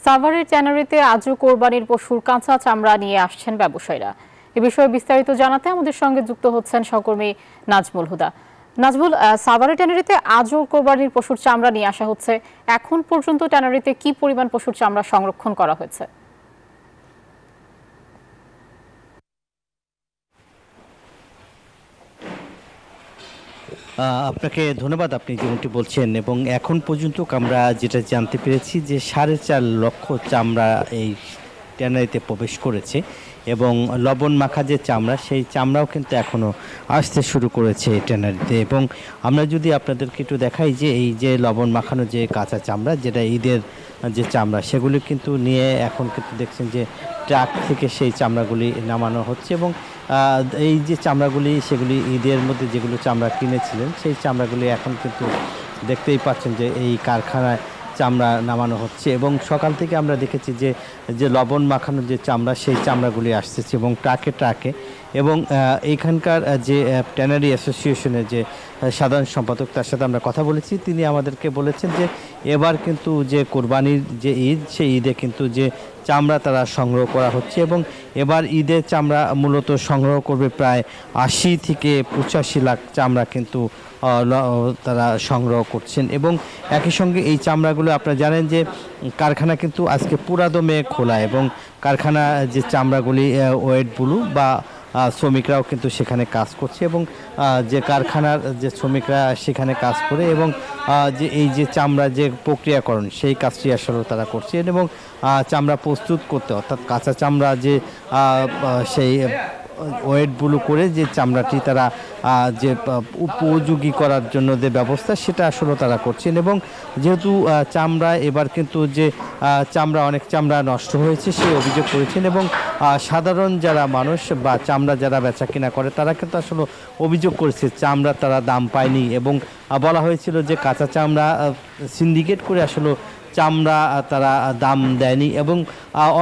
সাভারের ট্যানারিতে আজও কোরবানির পশুর কাঁচা চামড়া নিয়ে আসছেন ব্যবসায়ীরা। এ বিষয়ে বিস্তারিত জানাতে আমাদের সঙ্গে যুক্ত হচ্ছেন সহকর্মী নাজমুল হুদা। নাজমুল, সাভারের ট্যানারিতে আজও কোরবানির পশুর চামড়া নিয়ে আসা হচ্ছে। এখন পর্যন্ত ট্যানারিতে কি পরিমাণ পশুর চামড়া সংরক্ষণ করা হয়েছে? আপনাকে ধন্যবাদ, আপনি যেমনটি বলছেন। এবং এখন পর্যন্ত আমরা যেটা জানতে পেরেছি যে 4.5 লক্ষ চামড়া এই ট্যানারিতে প্রবেশ করেছে এবং লবণ মাখা যে চামড়া, সেই চামড়াও কিন্তু এখনও আসতে শুরু করেছে ট্যানারিতে। এবং আমরা যদি আপনাদেরকে একটু দেখাই যে এই যে লবণ মাখানো যে কাঁচা চামড়া, যেটা ঈদের যে চামড়া, সেগুলি কিন্তু নিয়ে এখন কিন্তু দেখছেন যে ট্রাক থেকে সেই চামড়াগুলি নামানো হচ্ছে। এবং এই যে চামড়াগুলি, সেগুলি ঈদের মধ্যে যেগুলো চামড়া কিনেছিলেন, সেই চামড়াগুলি এখন কিন্তু দেখতেই পাচ্ছেন যে এই কারখানায় চামড়া নামানো হচ্ছে। এবং সকাল থেকে আমরা দেখেছি যে যে লবণ মাখানো যে চামড়া, সেই চামড়াগুলি আসতেছে এবং ট্রাকে ট্রাকে। এবং এইখানকার যে ট্যানারি অ্যাসোসিয়েশনের যে সাধারণ সম্পাদক, তার সাথে আমরা কথা বলেছি। তিনি আমাদেরকে বলেছেন যে এবার কিন্তু যে কোরবানির যে ঈদ, সেই ঈদে কিন্তু যে চামড়া তারা সংগ্রহ করা হচ্ছে এবং এবার ঈদের চামড়া মূলত সংগ্রহ করবে প্রায় 80 থেকে 85 লাখ চামড়া কিন্তু তারা সংগ্রহ করছেন। এবং একই সঙ্গে এই চামড়াগুলো আপনারা জানেন যে কারখানা কিন্তু আজকে পুরাদমে খোলা এবং কারখানা যে চামড়াগুলি ওয়েট ব্লু বা শ্রমিকরাও কিন্তু সেখানে কাজ করছে এবং যে কারখানার যে শ্রমিকরা সেখানে কাজ করে এবং যে এই যে চামড়া যে প্রক্রিয়াকরণ, সেই কাজটি আসলে তারা করছে। এবং চামড়া প্রস্তুত করতে, অর্থাৎ কাঁচা চামড়া যে সেই ওয়েট ব্লু করে যে চামড়াটি তারা যে উপযোগী করার জন্য যে ব্যবস্থা, সেটা আসলে তারা করছেন। এবং যেহেতু চামড়া এবার কিন্তু যে চামড়া, অনেক চামড়া নষ্ট হয়েছে, সেই অভিযোগ করেছেন। এবং সাধারণ যারা মানুষ বা চামড়া যারা বেচা কিনা করে, তারা কিন্তু আসলে অভিযোগ করেছে চামড়া তারা দাম পায়নি। এবং বলা হয়েছিল যে কাঁচা চামড়া সিন্ডিকেট করে আসলে চামড়া তারা দাম দেয়নি। এবং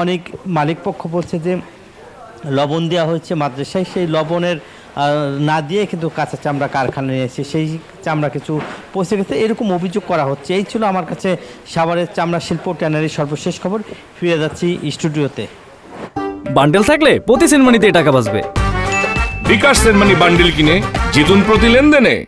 অনেক মালিকপক্ষ বলছে যে লবণ দেওয়া হয়েছে মাদ্রাসায়, সেই লবণের না দিয়ে কিন্তু কাঁচা চামড়া কারখানায় এসে সেই চামড়া কিছু পৌঁছে গেছে, এরকম অভিযোগ করা হচ্ছে। এই ছিল আমার কাছে সাভারের চামড়া শিল্প ট্যানারির সর্বশেষ খবর। ফিরে যাচ্ছি স্টুডিওতে। বান্ডেল থাকলে প্রতি সেনমানিতে টাকা বাঁচবে। বিকাশ সেনমানি বান্ডেল কিনে জিতুন প্রতি লেনদেনে।